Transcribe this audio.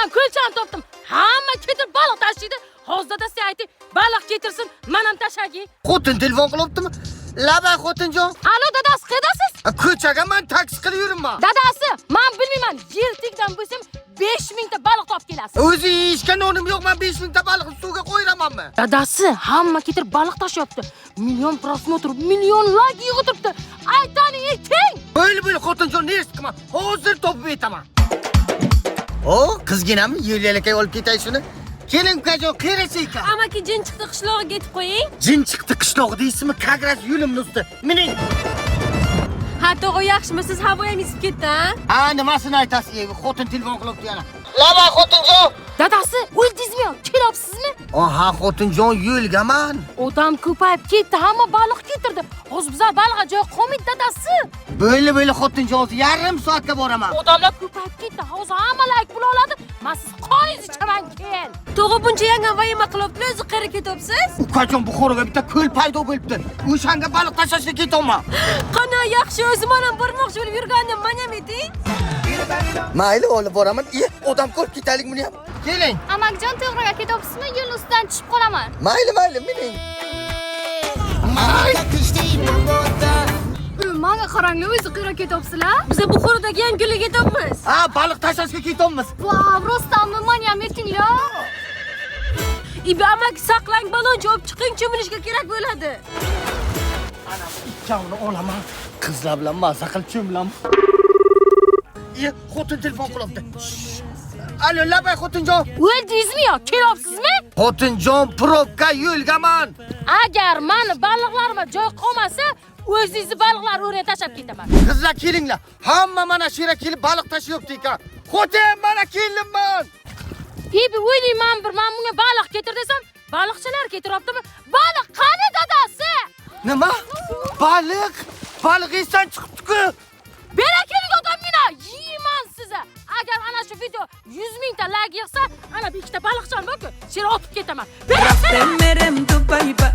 Men ko'lchani topdim. Hamma ketib baliq tashiydi. Hozir dadasi aytdi, baliq getirsin, men ham tashagi. Xotin telefon qilibdimi? Laba xotinjon. Alo dadasi, qayersiz? Ko'chaga men taksi qilib yuribman. Dadasi, men bilmayman, yirtikdan bo'lsam 5000 ta baliq topib kelasiz. O'zi ishga nonim yo'q, men 5000 ta baliqni suvga qo'yiramanmi? Dadasi, hamma ketirib baliq tashyapti. Million prosmotr, million like yig'ib aytani ayting. Bo'li xotinjon, ne ish qilman? Hozir topib aytaman. O, qizginami? Yo'lakay olib ketay shuni. Keling ukajon, qerasi ekan. Amaki jin chiqdi qishlog'iga ketib qo'ying. Jin chiqdi qishlog'i deysizmi? Kagras yo'limni usti. Mening. Ha, to'g'ri yaxshimi? Siz havo ham isib ketdi, ha? Ha, nimasini aytasiz? Xotin telefon qilibdi yana. Laba xotinjon. Dadasi, o'ldingizmi? Kelyapsizmi? Aha, xotinjon, yo'lgaman. Odam ko'payib ketdi, hamma baliq getirdi. Hozir bizlar baliqqa joy qolmaydi, dadasi. Bo'li xotinjon, yarim soatga boraman. Odamlar ko'payib ketdi. Hozir hamma like pul oladi. Men siz qoningizni ichaman keyin. To'g'ri buncha yangi vayima qilibdi, o'zi qayerga ketyapsiz? Ukajon, Buxoroga bitta ko'l paydo bo'libdi. O'shanga baliq tashlashga ketaman. Qana yaxshi, o'zim ham bormoqchi bo'lib yurgandim, men ham ayting. Mayli, olib boraman. Odam ko'rib ketaylik buni ham. Keling. Amakjon, to'g'riga ketyapsizmi? Yo'l ustidan tushib qolaman. Mayli, mening. Menga qaranglar, o'zi qayerga ketyapsizlar? Biz Buxorodagi yangi yo'lga ketyapmiz. Ha, baliq tashlashga ketamiz. Voy, rostdanmi? Men ham aytinglar. Ibi amaki saqlang, baloncha olib chiqing, cho'milishga kerak bo'ladi. Ana ikkovini olaman. Qizlar bilan maza qilib cho'milaman. Xotin telefon qilibdi. Alo, labay xotinjon. O'ldingizmi yo? Kelyapsizmi? Xotinjon, probka yo'lgaman. Agar meni baliqlarimga joy qolmasa, o'zingizni baliqlar o'rniga tashlab ketaman. Qizlar kelinglar. Hamma mana shu yerga kelib baliq tashyapti ekan. Xotin, mana keldim. Ibi o'ylayman men bunga baliq ketir desam, baliqchilar ketiryaptimi? Baliq qani dadasi? Nima? Baliq esdan chiqibdi-ku. Bera keling odamgina, yeyman sizni. Agar ana shu video 100 ta like yig'sa, ana bir ikkita baliqcham bor-ku, seni otib ketaman. Bera keling.